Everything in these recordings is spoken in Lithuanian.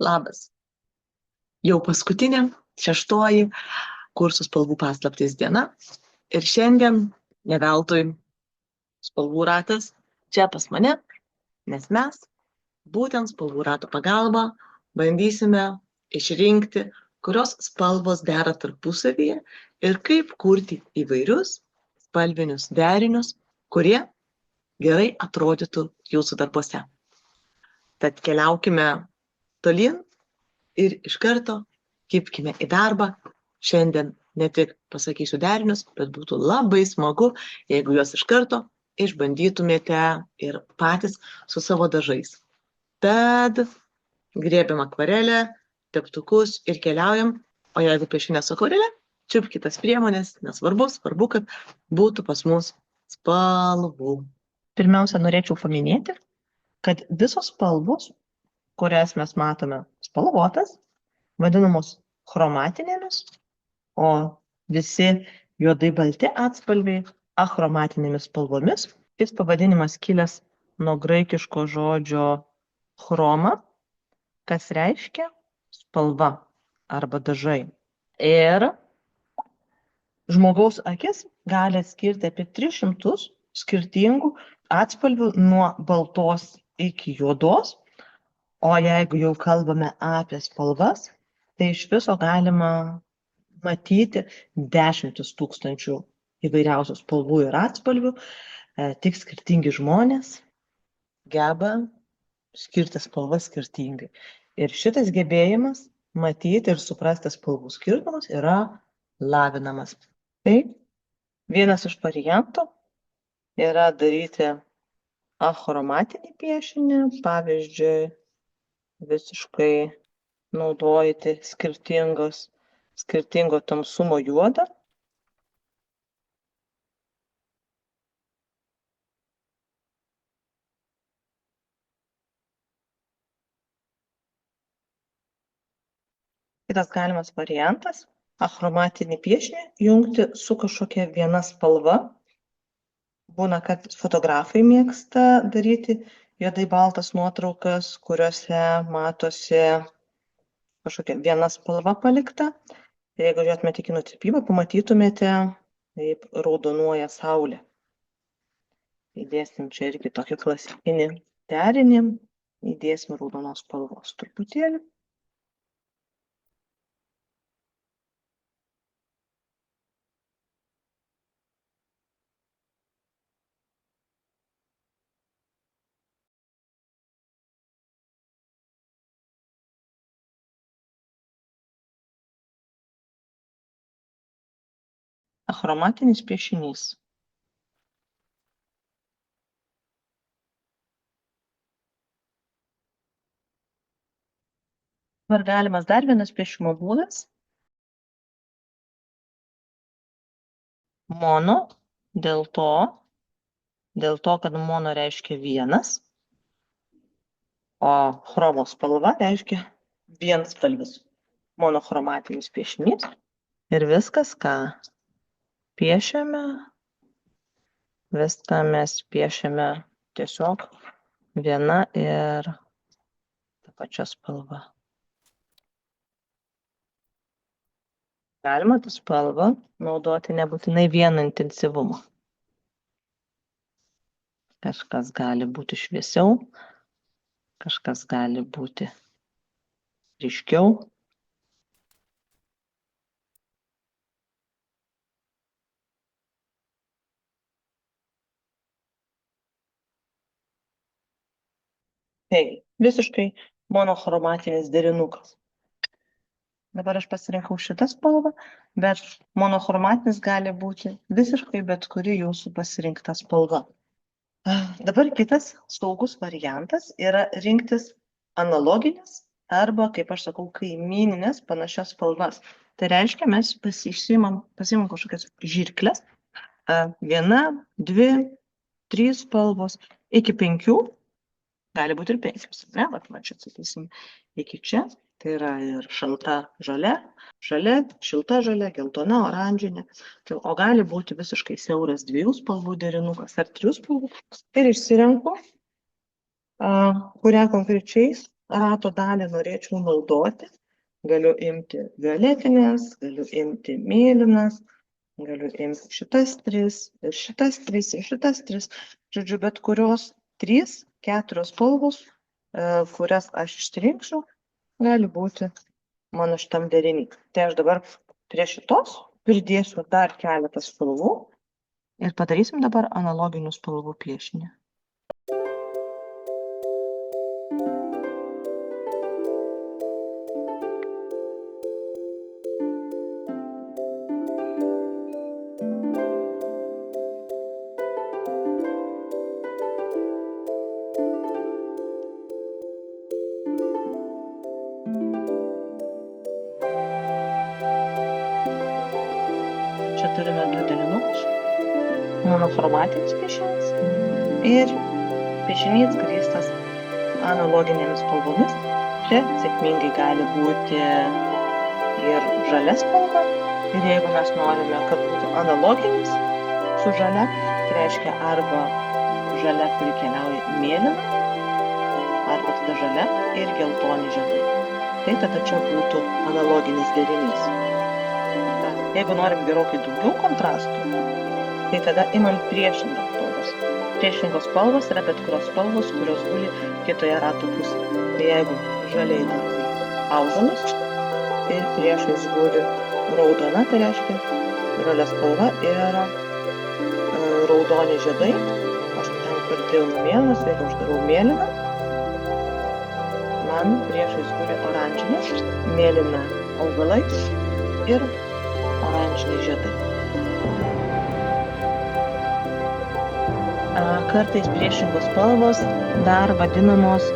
Labas. Jau paskutinė, 6. kursų spalvų paslaptys diena. Ir šiandien ne veltui spalvų ratas čia pas mane, nes mes būtent spalvų rato pagalba bandysime išrinkti, kurios spalvos dera tarpusavyje ir kaip kurti įvairius spalvinius derinius, kurie gerai atrodytų jūsų darbuose. Tad keliaukime tolyn ir iš karto kibkime į darbą. Šiandien ne tik pasakysiu derinius, bet būtų labai smagu, jeigu juos iš karto išbandytumėte ir patys su savo dažais. Tad griebiam akvarelę, teptukus ir keliaujam, o jeigu piešinė su akvarelė, čiupkitas priemonės, nesvarbu, svarbu, kad būtų pas mus spalvų. Pirmiausia, norėčiau paminėti, kad visos spalvos, kurias mes matome spalvotas, vadinamos chromatinėmis, o visi juodai balti atspalviai achromatinėmis spalvomis. Šis pavadinimas kilęs nuo graikiško žodžio chroma, kas reiškia spalva arba dažai. Ir žmogaus akis gali atskirti apie 300 skirtingų atspalvių nuo baltos iki juodos. O jeigu jau kalbame apie spalvas, tai iš viso galima matyti 10 000 įvairiausių spalvų ir atspalvių. Tik skirtingi žmonės geba skirti spalvas skirtingai. Ir šitas gebėjimas matyti ir suprasti spalvų skirtumus yra lavinamas. Tai vienas iš variantų yra daryti achromatinį piešinį, pavyzdžiui, visiškai naudojate skirtingo tamsumo juodą. Kitas galimas variantas - achromatinį piešinį jungti su kažkokia viena spalva. Būna, kad fotografai mėgsta daryti juodai baltas nuotraukas, kuriuose matosi kažkokia viena spalva palikta. Jeigu žiūrėtumėte kino tapybą, pamatytumėte, kaip raudonuoja saulė. Įdėsim čia irgi tokį klasikinį derinį. Įdėsim raudonos spalvos truputėlį. Achromatinis piešinys. Dabar galimas dar vienas piešimo būdas. Mono, dėl to, kad mono reiškia vienas, o chromos spalva reiškia vienspalvis. Monochromatinis piešinys. Ir viskas, ką piešiame, viską mes piešiame tiesiog viena ir ta pačia spalva. Galima tą spalvą naudoti nebūtinai vieną intensyvumą. Kažkas gali būti šviesiau, kažkas gali būti ryškiau. Taigi, visiškai monochromatinis derinukas. Dabar aš pasirinkau šitą spalvą, bet monochromatinis gali būti visiškai bet kuri jūsų pasirinkta spalva. Dabar kitas saugus variantas yra rinktis analoginės arba, kaip aš sakau, kaimyninės panašias spalvas. Tai reiškia, mes pasiimam kažkokias žirkles, 1, 2, 3 spalvos, iki 5, gali būti ir 5, ne? Vat čia sakysim, iki čia. Tai yra ir šalta žalia, šilta žalia, geltona, oranžinė. O gali būti visiškai siauras 2 spalvų derinukas ar 3 spalvų. Ir išsirenku, kurią konkrečiai rato dalį norėčiau naudoti, galiu imti violetinės, galiu imti mėlynas, galiu imti šitas 3 ir šitas 3 ir šitas 3. Žodžiu, bet kurios 3, 4 spalvos, kurias aš išsirinkčiau, gali būti mano šitam derinį. Tai aš dabar prie šitos pridėsiu dar keletą spalvų ir padarysim dabar analoginių spalvų piešinį. Čia turime 2 derinukus, monochromatinis piešinys ir piešinys grįstas analoginėmis spalvomis. Čia sėkmingai gali būti ir žalia spalva. Ir jeigu mes norime, kad būtų analoginis su žalia, tai reiškia arba žalia, kuri keliauja į mėlyną, arba tada žalia ir geltoni žiedai. Tai tada čia būtų analoginis derinys. Jeigu norim gerokai daugiau kontrastų, tai tada imam priešingas spalvas. Priešingos spalvos yra bet kurios spalvos, kurios guli kitoje rato pusėje. Tai jeigu žaliai darai augalus ir priešais guli raudona, tai reiškia žalia spalva yra raudoni žiedai. Aš ten pradėjau nuo mėlynos, jeigu aš darau mėlyną, man priešais guli oranžinis, mėlyna augalai ir oranžiniai žiedai. Kartais priešingos spalvos dar vadinamos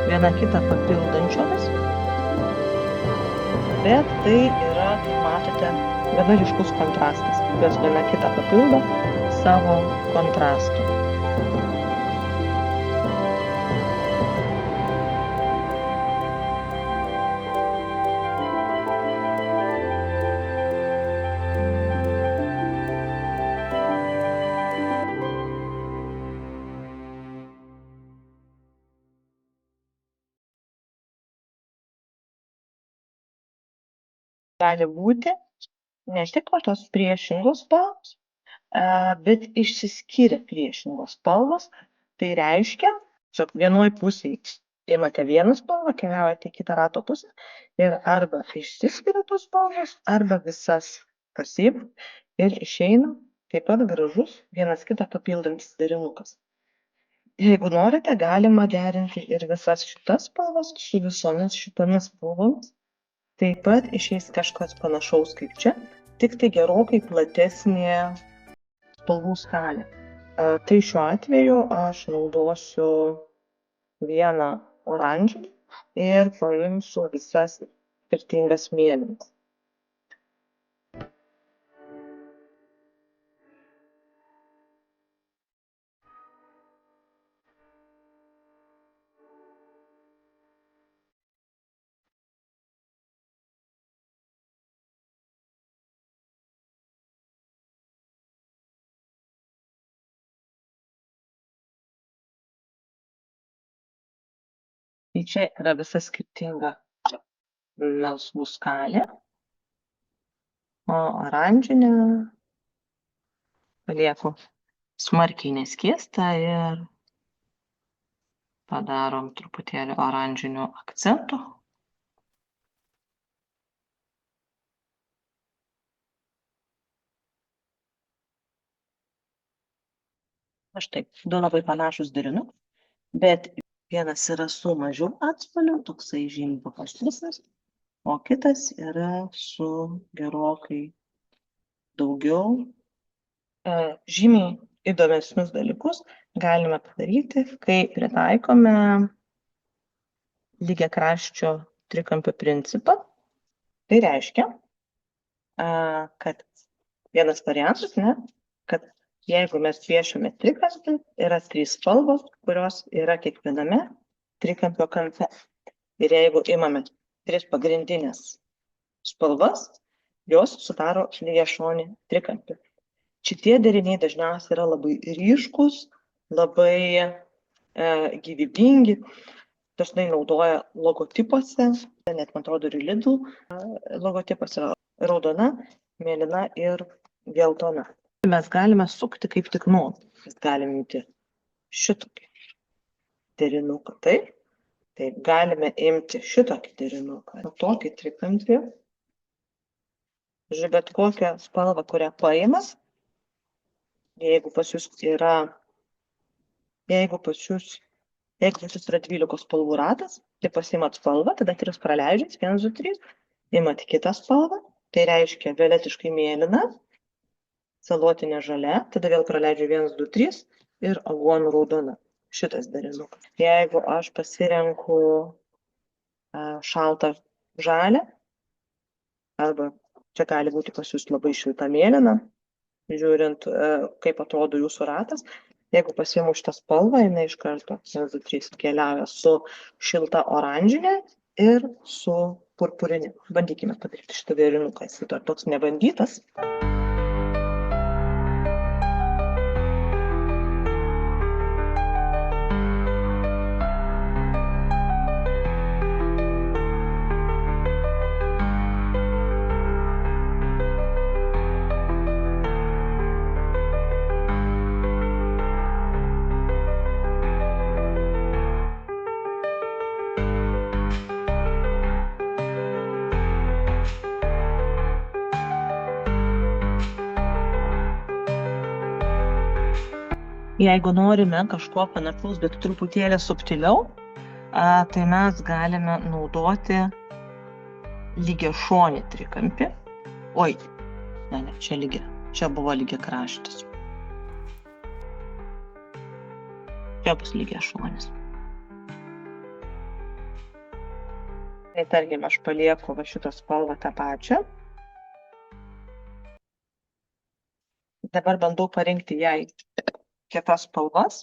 viena kitą papildančiomis, bet tai yra, kaip matote, gana ryškus kontrastas, jos viena kitą papildo savo kontrastu. Gali būti ne tik tos priešingos spalvos, bet išsiskiria priešingos spalvos. Tai reiškia, kad vienoj pusėje imate vieną spalvą, keliaujate į kitą rato pusę ir arba išsiskiria tos spalvos, arba visas pasiimt ir išeina taip pat gražus vienas kitą papildantis derinukas. Jeigu norite, galima derinti ir visas šitas spalvas su visomis šitomis spalvomis. Taip pat išeis kažkas panašaus kaip čia, tik tai gerokai platesnė spalvų skalė. Tai šiuo atveju aš naudosiu vieną oranžinį ir paimsiu visas skirtingas mėlynas. Tai čia yra visa skirtinga melsvų skalė, o oranžinę palieku smarkiai neskiestą ir padarom truputėlį oranžinių akcentų. Štai, du labai panašus derinukai, bet vienas yra su mažiau atspalvių, toksai žymiai paprastesnis, o kitas yra su gerokai daugiau. Žymiai įdomesnius dalykus galime padaryti, kai pritaikome lygiakraščio trikampio principą. Tai reiškia, kad vienas variantas, kad jeigu mes piešiame trikampį, yra 3 spalvos, kurios yra kiekviename trikampio kampe. Ir jeigu imame 3 pagrindinės spalvas, jos sudaro lygiašonį trikampį. Šitie deriniai dažniausiai yra labai ryškus, labai gyvybingi. dažnai naudoja logotipuose, net man atrodo ir Lidl logotipas yra raudona, mėlyna ir geltona. Mes galime sukti kaip tik nori. Mes galime imti šitokį derinuką, taip. Taip, galime imti šitokį derinuką, tokį trikampį. Žiūrėk, bet kokią spalvą, kurią paimas, jeigu pas jūs yra 12 spalvų ratas, tai pasiimat spalvą, tada 3 praleidžiat, 1, 2, 3, imat kitą spalvą, tai reiškia violetiškai mėlyna, salotinė žalia, tada vėl praleidžiu 1, 2, 3 ir aguonų raudona. Šitas derinukas. Jeigu aš pasirenku šaltą žalią, arba čia gali būti pas jūs labai šilta mėlyna, žiūrint, kaip atrodo jūsų ratas, jeigu pasiimu šitą spalvą, jinai iš karto 1, 2, 3 keliauja su šilta oranžinė ir su purpurinė. Bandykime padaryti šitą derinuką, jis dar toks nebandytas. Jeigu norime kažko panašaus, bet truputėlį subtiliau, tai mes galime naudoti lygiašonį trikampį. Oi, ne, čia buvo lygiakraštis. Čia bus lygiašonis. Tai tarkim, aš palieku šitą spalvą tą pačią. Dabar bandau parinkti jai kitas spalvas.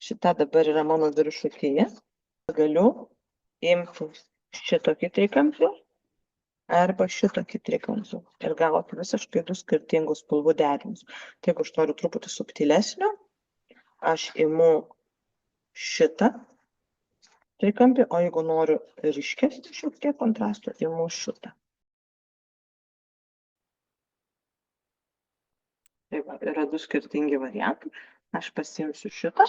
Šita dabar yra mano viršutinė. Galiu imti šitokį trikampį arba šitokį trikampį ir gauti visiškai 2 skirtingus spalvų derinius. Tai jeigu aš noriu truputį subtilesnio, aš imu šitą trikampį, o jeigu noriu ryškesnį šiek tiek kontrastų, imu šitą. Tai va, yra 2 skirtingi variantai. Aš pasiimsiu šitą.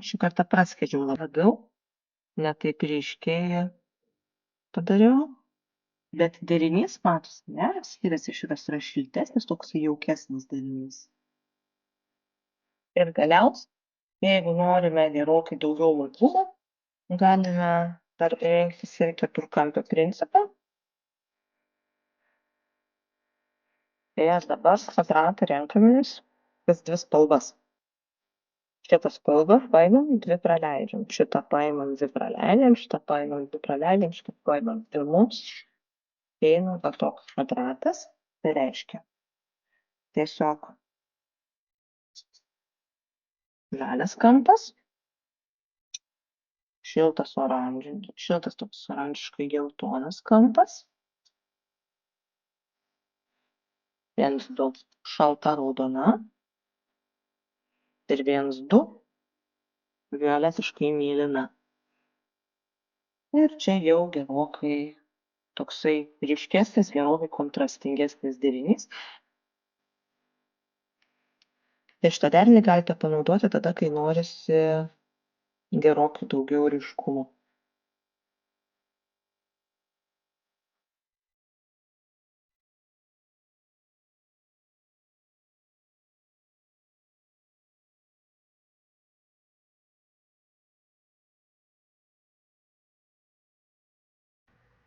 Šį kartą praskiedžiau labiau, ne taip ryškiai padariau. Bet derinys, matosi, ne, skiriasi, šitas yra šiltesnis, toks jaukesnis derinys. Ir galiausiai, jeigu norime gerokai daugiau lakumo, galime dar rinktis ir keturkampio principą. Tai dabar kvadratą renkamės tas 2 spalvas. Šitą spalvą paimam, 2 praleidžiam. Šitą paimam, 2 praleidžiam, šitą paimam, 2 praleidžiam, šitą paimam. Ir mums eina va toks kvadratas. Tai reiškia tiesiog žalias kampas, šiltas toks oranžiškai geltonas kampas, 1, 2 šalta raudona ir 1, 2 violetiškai mėlyna. Ir čia jau gerokai toksai ryškesnis, gerokai kontrastingesnis derinys. Tai šitą derinį galite panaudoti tada, kai norisi gerokai daugiau ryškumo.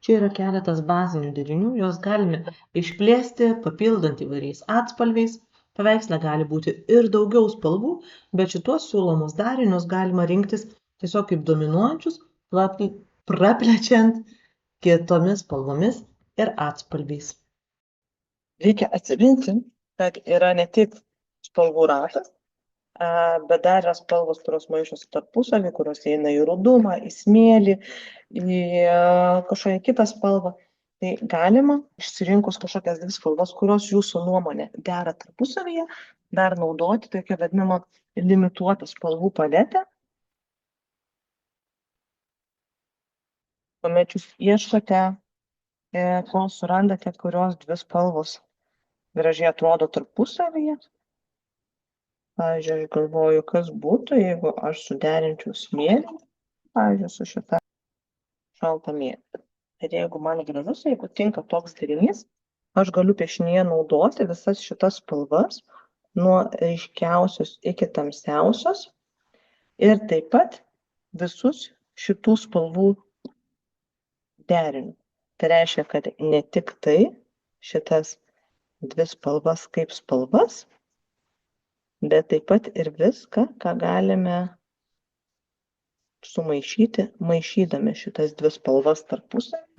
Čia yra keletas bazinių derinių, juos galime išplėsti, papildant įvairiais atspalviais. Paveiksle gali būti ir daugiau spalvų, bet šituos siūlomus darinius galima rinktis tiesiog kaip dominuojančius, praplečiant kitomis spalvomis ir atspalviais. Reikia atsiminti, kad yra ne tik spalvų ratas, bet dar yra spalvos, kurios maišosi tarpusavį, kurios eina į rudumą, į smėlį, į kažkokią kitą spalvą. Tai galima išsirinkus kažkokias dvi spalvas, kurios jūsų nuomonė dera tarpusavyje, dar naudoti tokią vadinamą limituotą spalvų paletę. Kuomet jūs ieškote, kol surandate, kurios dvi spalvos gražiai atrodo tarpusavyje. Pavyzdžiui, aš galvoju, kas būtų, jeigu aš suderinčiau smėlį, pavyzdžiui, su šita šalta mėlyna. Ir jeigu man gražus, jeigu tinka toks derinys, aš galiu piešinyje naudoti visas šitas spalvas nuo ryškiausios iki tamsiausios ir taip pat visus šitų spalvų deriniu. Tai reiškia, kad ne tik tai šitas dvi spalvas kaip spalvas, bet taip pat ir viską, ką galime sumaišyti, maišydami šitas dvi spalvas tarpusavy.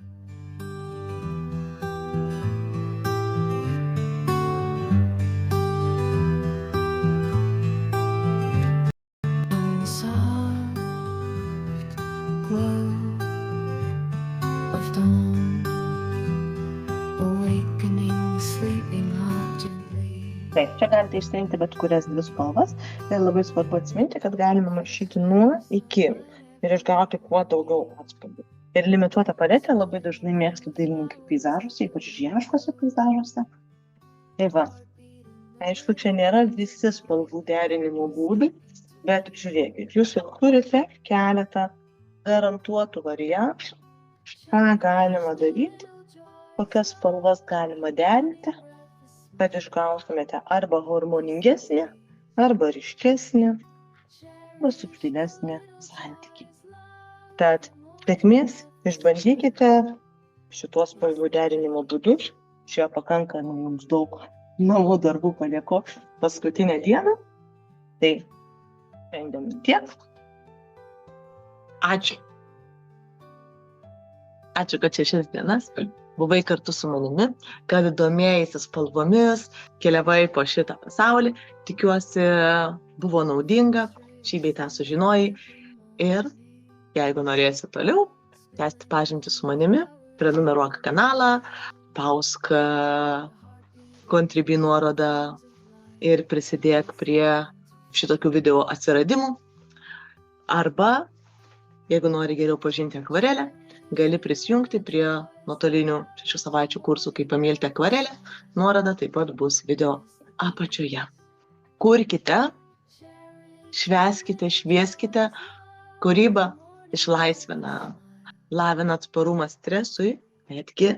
Taip, čia galite išsirinkti bet kurias dvi spalvas ir labai svarbu atsiminti, kad galime maišyti nuo iki ir išgauti kuo daugiau atspalvių. Ir limituotą paletę labai dažnai mėgsta dailininkai peizažuose, ypač žiemiškose peizažuose. Tai va, aišku, čia nėra visi spalvų derinimo būdai, bet žiūrėkit, jūs jau turite keletą garantuotų variantų, ką galima daryti, kokias spalvas galima derinti, kad išgautumėte arba harmoningesnį, arba ryškesnį, arba subtilesnį santykį. Tad sėkmės, išbandykite šitos spalvų derinimo būdus. Čia pakankamai jums daug namų darbų palieku paskutinę dieną. Tai šiandien tiek. Ačiū. Ačiū, kad šias dienas buvai kartu su manimi, kad domėjai spalvomis, keliavai po šitą pasaulį. Tikiuosi, buvo naudinga, šį bei tą sužinojai. Ir jeigu norėsi toliau tęsti pažintį su manimi, prenumeruok kanalą, pausk Contribui nuorodą ir prisidėk prie šitokių video atsiradimų. Arba, jeigu nori geriau pažinti akvarelę, gali prisijungti prie nuotolinių 6 savaičių kursų Kaip pamilti akvarelę. Nuoroda taip pat bus video apačioje. Kurkite, švęskite, švieskite. Kūryba išlaisvina, lavina atsparumą stresui, netgi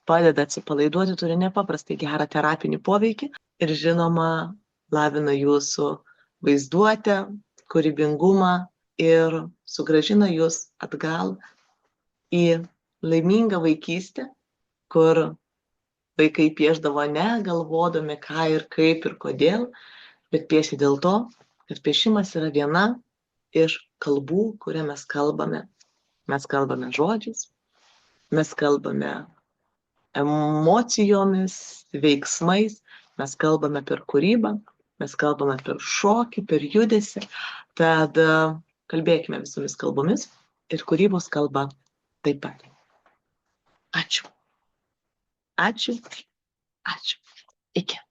padeda atsipalaiduoti, turi nepaprastai gerą terapinį poveikį ir žinoma, lavina jūsų vaizduotę, kūrybingumą ir sugrąžina jūs atgal į laimingą vaikystę, kur vaikai pieždavo ne galvodami ką ir kaip ir kodėl, bet piešė dėl to, kad piešimas yra viena iš kalbų, kurią mes kalbame. Mes kalbame žodžiais, mes kalbame emocijomis, veiksmais, mes kalbame per kūrybą, mes kalbame per šokį, per judesį. Tad kalbėkime visomis kalbomis ir kūrybos kalba taip pat. Ačiū. Ačiū. Ačiū. Iki.